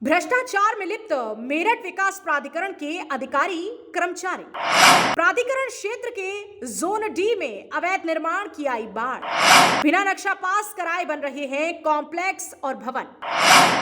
भ्रष्टाचार में लिप्त मेरठ विकास प्राधिकरण के अधिकारी कर्मचारी। प्राधिकरण क्षेत्र के जोन डी में अवैध निर्माण की आई बाढ़। बिना नक्शा पास कराए बन रहे हैं कॉम्प्लेक्स और भवन।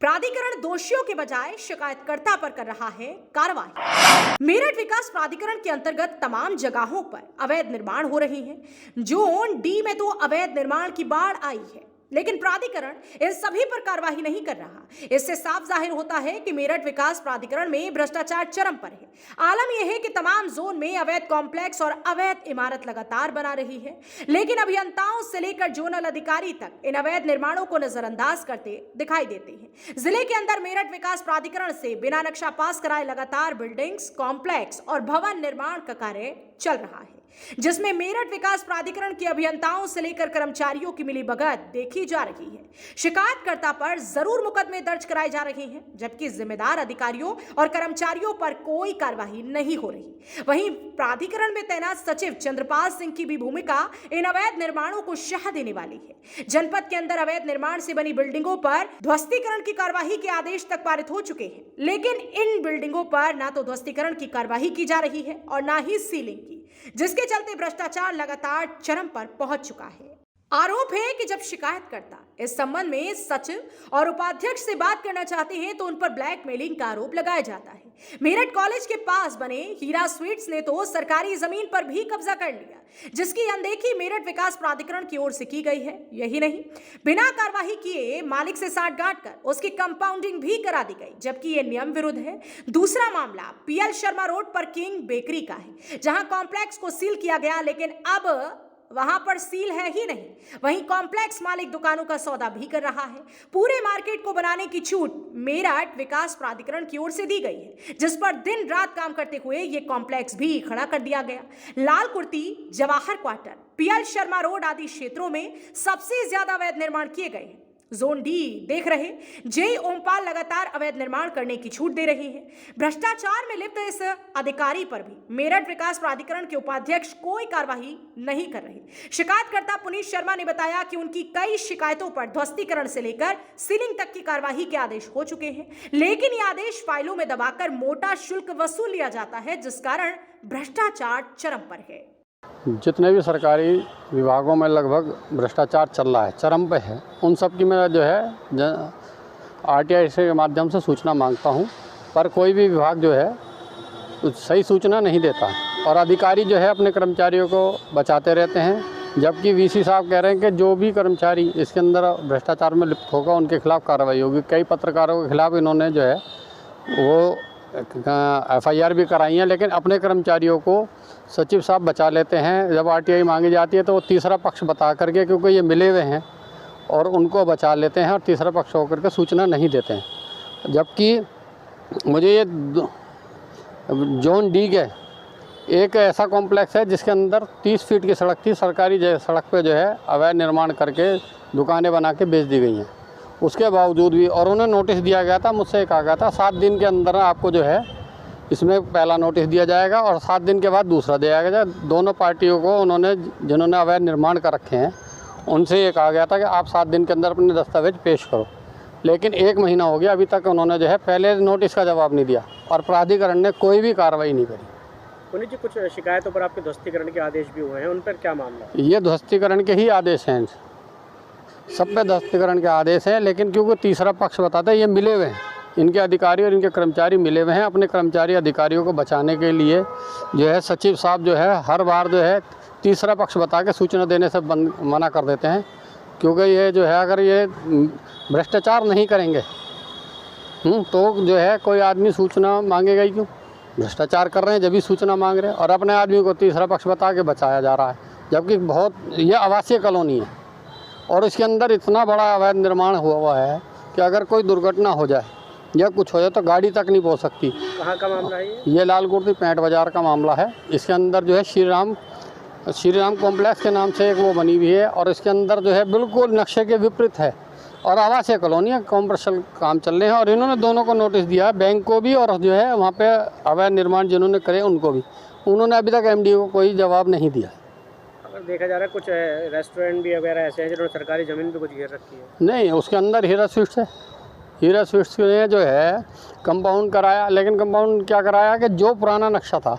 प्राधिकरण दोषियों के बजाय शिकायतकर्ता पर कर रहा है कार्रवाई। मेरठ विकास प्राधिकरण के अंतर्गत तमाम जगहों पर अवैध निर्माण हो रहे हैं। जोन डी में तो अवैध निर्माण की बाढ़ आई है, लेकिन प्राधिकरण इन सभी पर कार्रवाई नहीं कर रहा। इससे साफ जाहिर होता है कि मेरठ विकास प्राधिकरण में भ्रष्टाचार चरम पर है। आलम यह है कि तमाम जोन में अवैध कॉम्प्लेक्स और अवैध इमारत लगातार बना रही है, लेकिन अभियंताओं से लेकर जोनल अधिकारी तक इन अवैध निर्माणों को नजरअंदाज करते दिखाई देते हैं। जिले के अंदर मेरठ विकास प्राधिकरण से बिना नक्शा पास कराए लगातार बिल्डिंग्स, कॉम्प्लेक्स और भवन निर्माण का कार्य चल रहा है, जिसमें मेरठ विकास प्राधिकरण के अभियंताओं से लेकर कर्मचारियों की मिलीभगत देखी जा रही है। शिकायतकर्ता पर जरूर मुकदमे दर्ज कराए जा रहे हैं, जबकि जिम्मेदार अधिकारियों और कर्मचारियों पर कोई कार्रवाई नहीं हो रही। वहीं प्राधिकरण में तैनात सचिव चंद्रपाल सिंह की भी भूमिका इन अवैध निर्माणों को शह देने वाली है। जनपद के अंदर अवैध निर्माण से बनी बिल्डिंगों पर ध्वस्तीकरण की कार्यवाही के आदेश तक पारित हो चुके हैं, लेकिन इन बिल्डिंगों पर ना तो ध्वस्तीकरण की कार्यवाही की जा रही है और ना ही सीलिंग की, जिसके चलते भ्रष्टाचार लगातार चरम पर पहुंच चुका है। आरोप है कि जब शिकायतकर्ता इस संबंध में सचिव और उपाध्यक्ष से बात करना चाहते हैं तो उन पर ब्लैकमेलिंग का आरोप लगाया जाता है। मेरठ कॉलेज के पास बने हीरा स्वीट्स ने तो सरकारी जमीन पर भी कब्जा कर लिया, जिसकी अनदेखी मेरठ विकास प्राधिकरण की ओर से की गई है। यही नहीं, बिना कार्रवाई किए मालिक से साठगांठ कर उसकी कंपाउंडिंग भी करा दी गई, जबकि यह नियम विरुद्ध है। दूसरा मामला पीएल शर्मा रोड पर किंग बेकरी का है, जहां कॉम्प्लेक्स को सील किया गया, लेकिन अब वहां पर सील है ही नहीं। वहीं कॉम्प्लेक्स मालिक दुकानों का सौदा भी कर रहा है। पूरे मार्केट को बनाने की छूट मेरठ विकास प्राधिकरण की ओर से दी गई है, जिस पर दिन रात काम करते हुए ये कॉम्प्लेक्स भी खड़ा कर दिया गया। Lal Kurti, Jawahar quarter, PL Sharma road आदि क्षेत्रों में सबसे ज्यादा अवैध निर्माण किए गए हैं। जोन डी देख रहे जय ओमपाल लगातार अवैध निर्माण करने की छूट दे रहे हैं। भ्रष्टाचार में लिप्त इस अधिकारी पर भी मेरठ विकास प्राधिकरण के उपाध्यक्ष कोई कार्रवाई नहीं कर रहे। शिकायतकर्ता पुनीत शर्मा ने बताया कि उनकी कई शिकायतों पर ध्वस्तीकरण से लेकर सीलिंग तक की कार्रवाई के आदेश हो चुके हैं, लेकिन ये आदेश फाइलों में दबाकर मोटा शुल्क वसूल लिया जाता है, जिस कारण भ्रष्टाचार चरम पर है। जितने भी सरकारी विभागों में लगभग भ्रष्टाचार चल रहा है, चरम पे है। उन सब की मैं जो है आरटीआई के माध्यम से सूचना मांगता हूं, पर कोई भी विभाग जो है सही सूचना नहीं देता और अधिकारी जो है अपने कर्मचारियों को बचाते रहते हैं, जबकि वीसी साहब कह रहे हैं कि जो भी कर्मचारी इसके अंदर भ्रष्टाचार में लिप्त होगा उनके खिलाफ कार्रवाई होगी। कई पत्रकारों के खिलाफ इन्होंने जो है वो एफआईआर भी कराई है, लेकिन अपने कर्मचारियों को सचिव साहब बचा लेते हैं। जब आरटीआई मांगी जाती है तो वो तीसरा पक्ष बता करके, क्योंकि ये मिले हुए हैं, और उनको बचा लेते हैं और तीसरा पक्ष होकर के सूचना नहीं देते हैं। जबकि मुझे ये जोन डी के एक ऐसा कॉम्प्लेक्स है जिसके अंदर 30 फीट की सड़क थी, सरकारी सड़क पे जो है अवैध निर्माण करके दुकानें बना के बेच दी गई हैं। उसके बावजूद भी, और उन्हें नोटिस दिया गया था, मुझसे कहा गया था 7 दिन के अंदर आपको जो है इसमें पहला नोटिस दिया जाएगा और 7 दिन के बाद दूसरा दिया जाएगा। दोनों पार्टियों को उन्होंने, जिन्होंने अवैध निर्माण कर रखे हैं, उनसे ये कहा गया था कि आप 7 दिन के अंदर अपने दस्तावेज पेश करो, लेकिन 1 महीना हो गया, अभी तक उन्होंने जो है पहले नोटिस का जवाब नहीं दिया और प्राधिकरण ने कोई भी कार्रवाई नहीं करी। पुनीत जी, कुछ शिकायतों पर आपके ध्वस्तीकरण के आदेश भी हुए हैं, उन पर क्या मामला? ये ध्वस्तीकरण के ही आदेश हैं, सब पे ध्वस्तीकरण के आदेश हैं, लेकिन क्योंकि तीसरा पक्ष बताता है ये मिले हुए हैं, इनके अधिकारी और इनके कर्मचारी मिले हुए हैं। अपने कर्मचारी अधिकारियों को बचाने के लिए जो है सचिव साहब जो है हर बार जो है तीसरा पक्ष बता के सूचना देने से मना कर देते हैं, क्योंकि ये जो है अगर ये भ्रष्टाचार नहीं करेंगे तो जो है कोई आदमी सूचना मांगेगा ही क्यों? भ्रष्टाचार कर रहे हैं जब भी सूचना मांग रहे हैं, और अपने आदमी को तीसरा पक्ष बता के बचाया जा रहा है, जबकि बहुत ये आवासीय कॉलोनी है और इसके अंदर इतना बड़ा अवैध निर्माण हुआ है कि अगर कोई दुर्घटना हो जाए या कुछ हो जाए तो गाड़ी तक नहीं पहुंच सकती। कहाँ का मामला है ये लाल कुर्ती पैंट बाजार का मामला है। इसके अंदर जो है श्री राम कॉम्प्लेक्स के नाम से एक वो बनी हुई है और इसके अंदर जो है बिल्कुल नक्शे के विपरीत है और आवासीय कॉलोनी है, कॉमर्शियल काम चल रहे हैं। और इन्होंने दोनों को नोटिस दिया, बैंक को भी और जो है वहाँ पे अवैध निर्माण जिन्होंने करे उनको भी। उन्होंने अभी तक एमडी को कोई जवाब नहीं दिया। अगर देखा जा रहा है कुछ रेस्टोरेंट भी वगैरह ऐसे हैं जिन्होंने सरकारी ज़मीन पे कुछ घेर रखी है। नहीं, उसके अंदर हीरा स्वीट्स है। हीरा स्वीट्स ने जो है कंपाउंड कराया, लेकिन कंपाउंड क्या कराया कि जो पुराना नक्शा था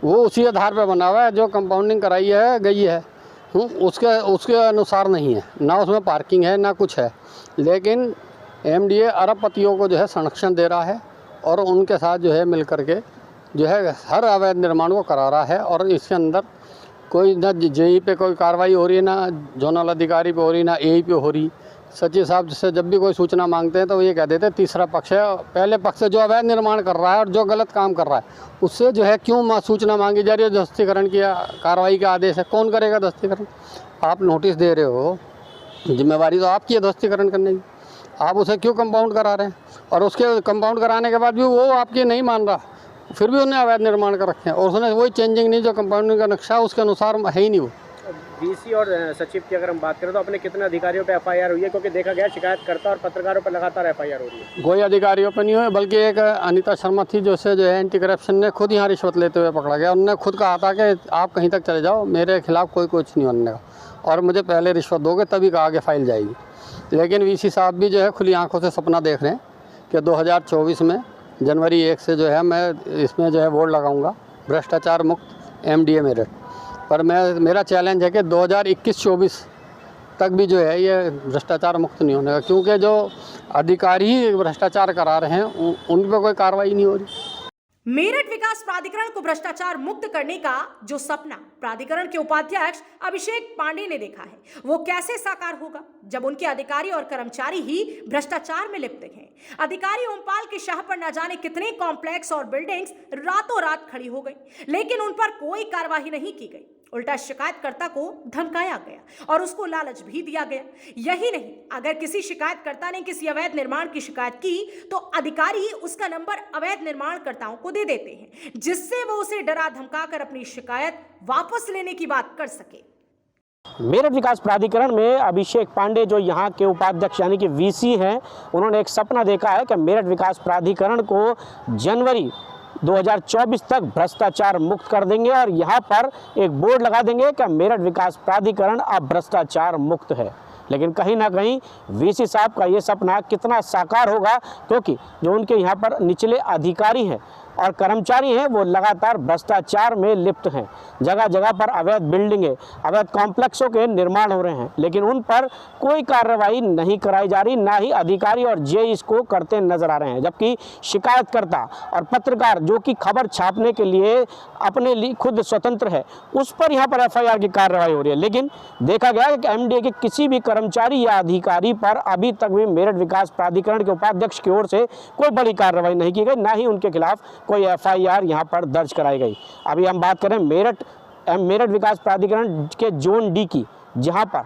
वो उसी आधार पर बना हुआ है, जो कंपाउंडिंग कराई है गई है उसके अनुसार नहीं है, ना उसमें पार्किंग है ना कुछ है। लेकिन एमडीए अरबपतियों को जो है संरक्षण दे रहा है और उनके साथ जो है मिल करके जो है हर अवैध निर्माण को करा रहा है। और इसके अंदर कोई ना जेई पे कोई कार्रवाई हो रही है, ना जोनल अधिकारी पे हो रही, ना एई पे हो रही। सचिव साहब से जब भी कोई सूचना मांगते हैं तो ये कह देते हैं तीसरा पक्ष है, पहले पक्ष से जो अवैध निर्माण कर रहा है और जो गलत काम कर रहा है उससे जो है क्यों सूचना मांगी जा रही है। ध्वस्तीकरण की कार्रवाई का आदेश है, कौन करेगा ध्वस्तीकरण? आप नोटिस दे रहे हो, जिम्मेवारी तो आपकी है ध्वस्तीकरण करने की, आप उसे क्यों कंपाउंड करा रहे हैं? और उसके कंपाउंड कराने के बाद भी वो आपकी नहीं मान रहा, फिर भी उन्हें अवैध निर्माण कर रखे हैं और उसने वही चेंजिंग नहीं, जो कंपाउंडिंग का नक्शा उसके अनुसार है ही नहीं वो। डीसी और सचिव की अगर हम बात करें तो अपने कितने अधिकारियों पे एफआईआर हुई है? क्योंकि देखा गया शिकायतकर्ता और पत्रकारों पर लगातार एफआईआर हो रही है। कोई अधिकारियों पर नहीं हुए, बल्कि एक अनीता शर्मा थी जो से जो है एंटी करप्शन ने खुद यहाँ रिश्वत लेते हुए पकड़ा गया। उन्होंने खुद कहा था कि आप कहीं तक चले जाओ, मेरे खिलाफ कोई कुछ नहीं बनने का और मुझे पहले रिश्वत दोगे तभी आगे फाइल जाएगी। लेकिन वीसी साहब भी जो है खुली आंखों से सपना देख रहे हैं कि 2024 में जनवरी 1 से जो है मैं इसमें जो है बोर्ड लगाऊंगा भ्रष्टाचार मुक्त एमडीए मेरठ। पर मेरा चैलेंज है कि 2021-24 तक भी जो है ये भ्रष्टाचार मुक्त नहीं होने का, क्योंकि जो अधिकारी ही भ्रष्टाचार करा रहे हैं उन पर कोई कार्रवाई नहीं हो रही। मेरठ विकास प्राधिकरण को भ्रष्टाचार मुक्त करने का जो सपना प्राधिकरण के उपाध्यक्ष अभिषेक पांडे ने देखा है, वो कैसे साकार होगा जब उनके अधिकारी और कर्मचारी ही भ्रष्टाचार में लिप्त हैं। अधिकारी ओमपाल के शाह पर न जाने कितने कॉम्प्लेक्स और बिल्डिंग्स रातों रात खड़ी हो गई, लेकिन उन पर कोई कार्रवाई नहीं की गई। उल्टा शिकायतकर्ता को धमकाया गया और उसको लालच भी दिया गया। यही नहीं, अगर किसी शिकायतकर्ता ने किसी अवैध निर्माण की शिकायत की तो अधिकारी उसका नंबर अवैध निर्माणकर्ताओं को दे देते हैं, जिससे वो उसे डरा धमकाकर अपनी शिकायत वापस लेने की बात कर सके। मेरठ विकास प्राधिकरण में अभिषेक पांडे जो यहाँ के उपाध्यक्ष यानी कि वीसी हैं, उन्होंने एक सपना देखा है कि मेरठ विकास प्राधिकरण को जनवरी 2024 तक भ्रष्टाचार मुक्त कर देंगे और यहाँ पर एक बोर्ड लगा देंगे कि मेरठ विकास प्राधिकरण अब भ्रष्टाचार मुक्त है। लेकिन कहीं ना कहीं वीसी साहब का ये सपना कितना साकार होगा, क्योंकि जो उनके यहाँ पर निचले अधिकारी हैं और कर्मचारी हैं वो लगातार भ्रष्टाचार में लिप्त हैं। जगह जगह पर अवैध बिल्डिंगें, अवैध कॉम्प्लेक्सों के निर्माण हो रहे हैं, लेकिन उन पर कोई कार्रवाई नहीं कराई जा रही, ना ही अधिकारी और जे इसको करते नजर आ रहे हैं। जबकि शिकायतकर्ता और पत्रकार जो कि खबर छापने के लिए अपने लिए खुद स्वतंत्र है, उस पर यहाँ पर एफआईआर की कार्रवाई हो रही है। लेकिन देखा गया कि एमडीए के किसी भी कर्मचारी या अधिकारी पर अभी तक भी मेरठ विकास प्राधिकरण के उपाध्यक्ष की ओर से कोई बड़ी कार्रवाई नहीं की गई, ना ही उनके खिलाफ कोई एफआईआर यहाँ पर दर्ज कराई गई। अभी हम बात करें मेरठ विकास प्राधिकरण के जोन डी की, जहाँ पर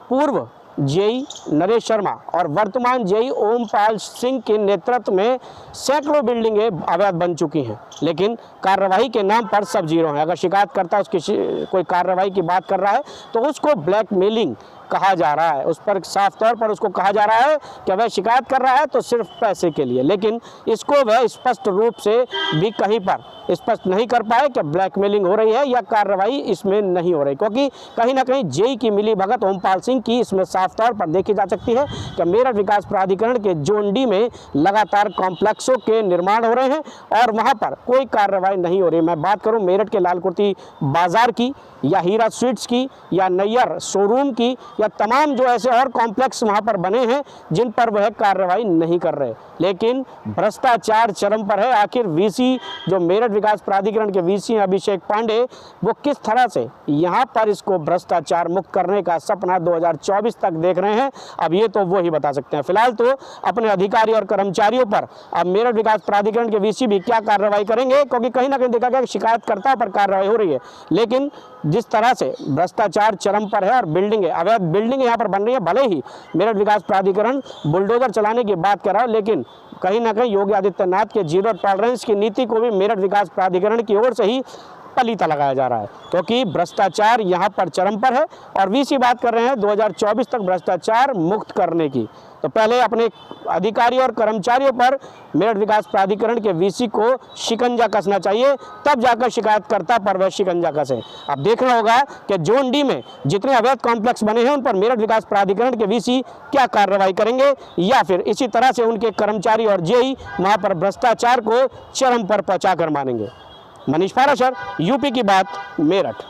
पूर्व जेई नरेश शर्मा और वर्तमान जेई ओमपाल सिंह के नेतृत्व में सैकड़ों बिल्डिंगें अवैध बन चुकी हैं, लेकिन कार्रवाई के नाम पर सब जीरो हैं। अगर शिकायतकर्ता उसकी कोई कार्रवाई की बात कर रहा है तो उसको ब्लैकमेलिंग कहा जा रहा है, उस पर साफ तौर पर उसको कहा जा रहा है कि वह शिकायत कर रहा है तो सिर्फ पैसे के लिए। लेकिन इसको वह स्पष्ट रूप से भी कहीं पर स्पष्ट नहीं कर पाए कि ब्लैकमेलिंग हो रही है या कार्रवाई इसमें नहीं हो रही, क्योंकि कहीं ना कहीं जेई की मिली भगत ओमपाल सिंह की इसमें साफ तौर पर देखी जा सकती है कि मेरठ विकास प्राधिकरण के जोन डी में लगातार कॉम्प्लेक्सों के निर्माण हो रहे हैं और वहाँ पर कोई कार्रवाई नहीं हो रही। मैं बात करूँ मेरठ के लालकुर्ती बाजार की या हीरा स्वीट्स की या नैयर शोरूम की या तमाम जो ऐसे और कॉम्प्लेक्स वहाँ पर बने हैं जिन पर वह कार्रवाई नहीं कर रहे, लेकिन भ्रष्टाचार चरम पर है। आखिर वीसी जो मेरठ विकास प्राधिकरण के वीसी अभिषेक पांडे वो किस तरह से यहाँ पर इसको भ्रष्टाचार मुक्त करने का सपना 2024 तक देख रहे हैं, अब ये तो वो ही बता सकते हैं। फिलहाल तो अपने अधिकारी और कर्मचारियों पर अब मेरठ विकास प्राधिकरण के वीसी भी क्या कार्रवाई करेंगे, क्योंकि कहीं ना कहीं देखा गया कि शिकायतकर्ता पर कार्रवाई हो रही है, लेकिन जिस तरह से भ्रष्टाचार चरम पर है और बिल्डिंगें, अवैध बिल्डिंग यहाँ पर बन रही है, भले ही मेरठ विकास प्राधिकरण बुलडोजर चलाने की बात कर रहा है, लेकिन कहीं ना कहीं योगी आदित्यनाथ के जीरो टॉलरेंस की नीति को भी मेरठ विकास प्राधिकरण की ओर से ही पलीता लगाया जा रहा है, क्योंकि भ्रष्टाचार यहाँ पर चरम पर है और वीसी बात कर रहे हैं 2024 तक भ्रष्टाचार मुक्त करने की। तो पहले अपने अधिकारियों और कर्मचारियों पर मेरठ विकास प्राधिकरण के वीसी को शिकंजा कसना चाहिए, तब जाकर शिकायतकर्ता पर वह शिकंजा कसे। अब देखना होगा कि जोन डी में जितने अवैध कॉम्प्लेक्स बने हैं उन पर मेरठ विकास प्राधिकरण के वीसी क्या कार्रवाई करेंगे, या फिर इसी तरह से उनके कर्मचारी और जेई वहां पर भ्रष्टाचार को चरम पर पहुंचा कर मानेंगे। मनीष पाराशर, यूपी की बात, मेरठ।